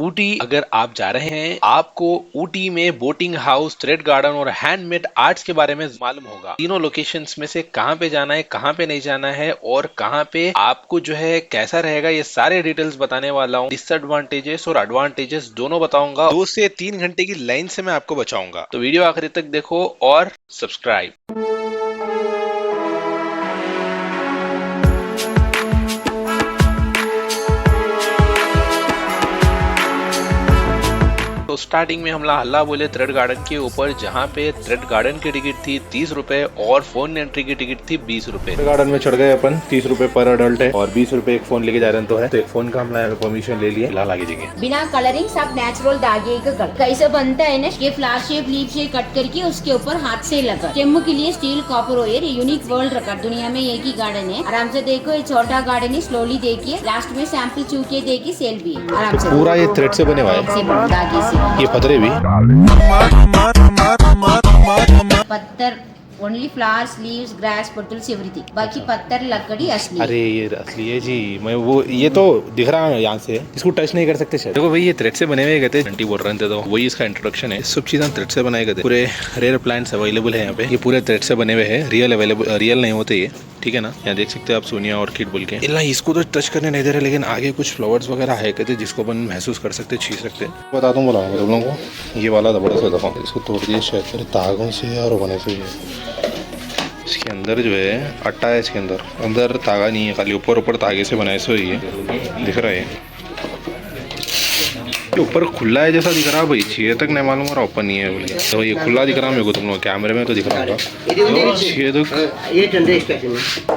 ऊटी अगर आप जा रहे हैं, आपको ऊटी में बोटिंग हाउस, थ्रेड गार्डन और हैंडमेड आर्ट्स के बारे में मालूम होगा। तीनों लोकेशंस में से कहां पे जाना है, कहां पे नहीं जाना है और कहां पे आपको जो है कैसा रहेगा, ये सारे डिटेल्स बताने वाला हूँ। डिसएडवांटेजेस और एडवांटेजेस दोनों बताऊंगा। 2 से 3 घंटे की लाइन से मैं आपको बचाऊंगा, तो वीडियो आखिरी तक देखो और सब्सक्राइब। तो स्टार्टिंग में हम हल्ला बोले थ्रेड गार्डन के ऊपर, जहाँ पे थ्रेड गार्डन की टिकट थी 30 रुपए और फोन एंट्री की टिकट थी 20 रुपए। गार्डन में चढ़ गए अपन। 30 रुपए पर अडल्ट है और 20 रुपए एक फोन लेके जा रहे हैं। तो एक फोन का हमने परमिशन ले लिया। फिलहाल आगे जाएंगे। बिना कलरिंग सब नेचुरल धागे का कर कैसे बनता है ना, ये फ्लावर शेप लीफ से कट करके उसके ऊपर हाथ से लगा। केम्मू के लिए steel copper wire, unique world record. दुनिया में एक ही गार्डन है। आराम से देखो, ये छोटा गार्डन है। स्लोली देखिए, लास्ट में सैंपल चूके देखिए, सेल भी है। आराम से पूरा ये थ्रेड से बने हुआ है, धागे से। ये पतरे भी पत्थर only flowers, leaves, grass, petals, everything. बाकी पत्थर लकड़ी असली। अरे ये असली है जी। मैं वो ये तो दिख रहा है यहाँ से, इसको टच नहीं कर सकते शायद। देखो भाई, ये थ्रेड से बने हुए गए थे। घंटी बोल रहे थे तो वही इसका इंट्रोडक्शन है। सब चीजें थ्रेड से बनाए गए थे। पूरे रेयर प्लांट्स अवेलेबल है यहाँ पे। ये पूरे थ्रेड से बने हुए हैं। रियल नहीं होते ये, ठीक है ना। यहाँ देख सकते हैं आप, सोनिया ऑर्किड बोल के। इसको तो टच करने नहीं दे रहे, लेकिन आगे कुछ फ्लावर्स वगैरह है कहते, जिसको अपन महसूस कर सकते, छू सकते। बता दूँ बोला तुम लोगों को, ये वाला बड़ा सा दफा इसको तोड़ दिया शायद तागों से और बने से। इसके अंदर जो है आटा है, इसके अंदर तागा नहीं है, खाली ऊपर तागे से बनाए सो ये दिख रहा है। ये ऊपर खुला है जैसा दिख रहा है भाई, छे तक नहीं मालूम हो रहा ओपन नहीं है बोलिए। तो ये खुला दिख रहा है मेरे को, तुम लोग कैमरे में तो दिख रहा होगा।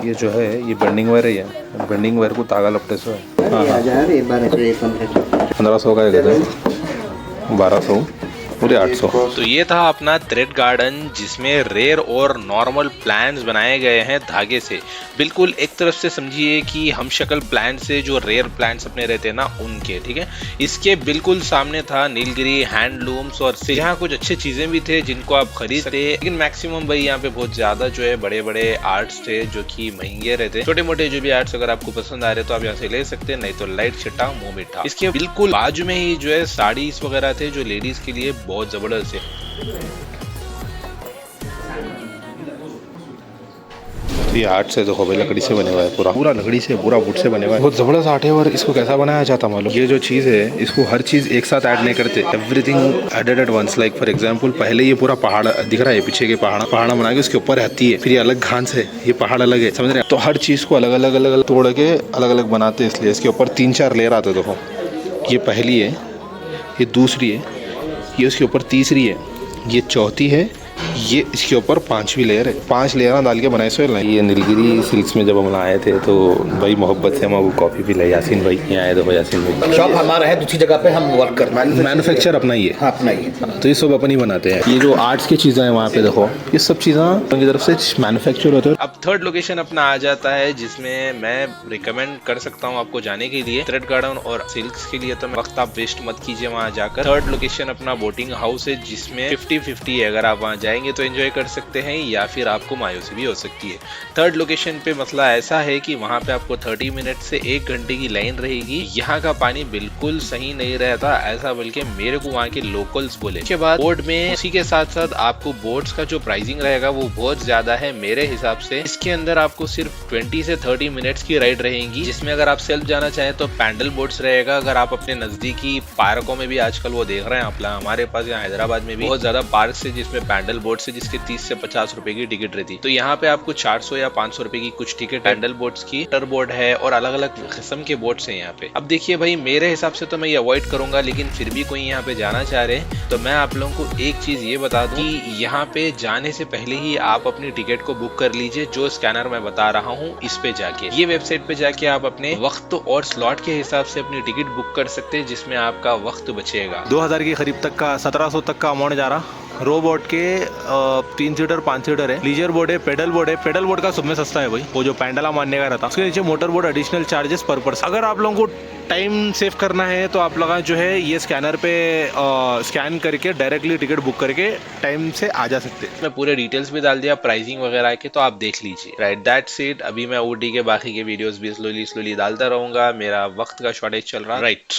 ये जो है ये बेंडिंग वायर है। ये बेंडिंग वायर को तागा लपटे से 1500 का है, 1200 पूरे 800। तो ये था अपना थ्रेड गार्डन, जिसमें रेयर और नॉर्मल प्लांट्स बनाए गए हैं धागे से। बिल्कुल एक तरफ से समझिए कि हम शक्ल प्लांट से जो रेयर प्लांट्स अपने रहते हैं ना, उनके, ठीक है। इसके बिल्कुल सामने था नीलगिरी हैंडलूम्स और यहाँ कुछ अच्छी चीजें भी थे जिनको आप खरीद सकते। लेकिन मैक्सिमम भाई यहाँ पे बहुत ज्यादा जो है बड़े बड़े आर्ट्स थे जो कि महंगे रहते। छोटे मोटे जो भी आर्ट्स अगर आपको पसंद आ रहे तो आप यहाँ से ले सकते हैं, नहीं तो लाइट छिट्टा मुंह मीठा। इसके बिल्कुल बाजू में ही जो है साड़ीज वगैरह थे जो लेडीज के लिए बहुत जबरदस्त है। तो ये आर्ट से देखो भाई, लकड़ी से बने हुआ है। पूरा लकड़ी से, पूरा वुड से बने हुआ है। बहुत जबरदस्त आर्ट है। और इसको कैसा बनाया जाता मालूम, ये जो चीज़ है इसको हर चीज़ एक साथ ऐड नहीं करते। Everything added at once. Like for example, पहले ये पूरा पहाड़ दिख रहा है, पीछे के पहाड़ बना के उसके ऊपर रहती है। फिर ये अलग घास है, ये पहाड़ अलग है, समझ रहे हैं। तो हर चीज़ को अलग अलग तोड़ के अलग अलग बनाते हैं। इसलिए इसके ऊपर 3-4 लेयर आते। देखो, ये पहली है, ये दूसरी है, ये उसके ऊपर तीसरी है, ये चौथी है, ये इसके ऊपर 5वीं लेयर है। 5 लेयर डाल के बनाए सो। ये नीलगिरी सिल्क्स में जब हम आए थे तो भाई मोहब्बत से हम वो कॉफ़ी भी ले। यासीन भाई यहाँ आए तो भाई, यासीन भाई शॉप हमारा है, दूसरी जगह पे हम वर्क कर मैन्युफैक्चर अपना ही है। हाँ, अपना ही है। तो ये सब अपन ही बनाते हैं। ये जो आर्ट्स की चीज़ें हैं वहाँ पे देखो, ये सब चीज़ें उनकी तरफ से मैन्युफैक्चर होते हैं। अब थर्ड लोकेशन अपना आ जाता है, जिसमें मैं रिकमेंड कर सकता हूँ आपको जाने के लिए। थ्रेड गार्डन और सिल्क्स के लिए तो वक्त आप वेस्ट मत कीजिए वहाँ जाकर। थर्ड लोकेशन अपना बोटिंग हाउस है, जिसमें 50-50 है। अगर आप वहाँ जाएंगे तो एंजॉय कर सकते हैं, या फिर आपको मायूसी भी हो सकती है। थर्ड लोकेशन पे मसला ऐसा है कि वहाँ पे आपको 30 मिनट से 1 घंटे की लाइन रहेगी। यहाँ का पानी बिल्कुल सही नहीं रहता, ऐसा बल्कि मेरे को वहाँ के लोकल्स बोले। उसके बाद बोर्ड में उसी के साथ साथ आपको बोट्स का जो प्राइसिंग रहेगा वो बहुत ज्यादा है मेरे हिसाब से। इसके अंदर आपको सिर्फ 20 से 30 मिनट्स की राइड रहेगी, जिसमें अगर आप सेल्फ जाना चाहें तो पैडल बोट्स रहेगा। अगर आप अपने नजदीकी पार्कों में भी आजकल वो देख रहे हैं आप, हमारे पास यहाँ हैदराबाद में भी बहुत ज्यादा पार्क है जिसमें पैडल बोट्स है, जिसके 30 से 50 रुपए की टिकट रहती। तो यहाँ पे आपको 400 या 500 रुपए की कुछ टिकट पैडल बोट्स की, टर बोर्ड है और अलग अलग किस्म के बोट्स हैं यहाँ पे। अब देखिए भाई, मेरे हिसाब से तो मैं ये अवॉइड करूंगा, लेकिन फिर भी कोई यहाँ पे जाना चाह रहे तो मैं आप लोगों को एक चीज ये बता दूं कि यहाँ पे जाने से पहले ही आप अपनी टिकट को बुक कर लीजिए। जो स्कैनर मैं बता रहा हूँ, इस पे जाके, ये वेबसाइट पे जाके आप अपने वक्त और स्लॉट के हिसाब से अपनी टिकट बुक कर सकते हैं, जिसमें आपका वक्त बचेगा। 2000 के करीब तक का, 1700 तक का अमाउंट जा रहा। रो बोट के 3 सीटर 5 सीटर है। लीजर बोर्ड है, पेडल बोर्ड है। पेडल बोर्ड का सब में सस्ता है भाई, वो जो पैंडला मारने का रहता। उसके नीचे मोटर बोर्ड एडिशनल चार्जेस पर पर्सन। अगर आप लोगों को टाइम सेव करना है तो आप लोग जो है ये स्कैनर पे स्कैन करके डायरेक्टली टिकट बुक करके टाइम से आ जा सकते हैं। मैं पूरे डिटेल्स भी डाल दिया प्राइसिंग वगैरह के, तो आप देख लीजिए। Right, that's it. अभी मैं ऊटी के बाकी के वीडियोस भी स्लोली डालता रहूंगा, मेरा वक्त का शॉर्टेज चल रहा। राइट।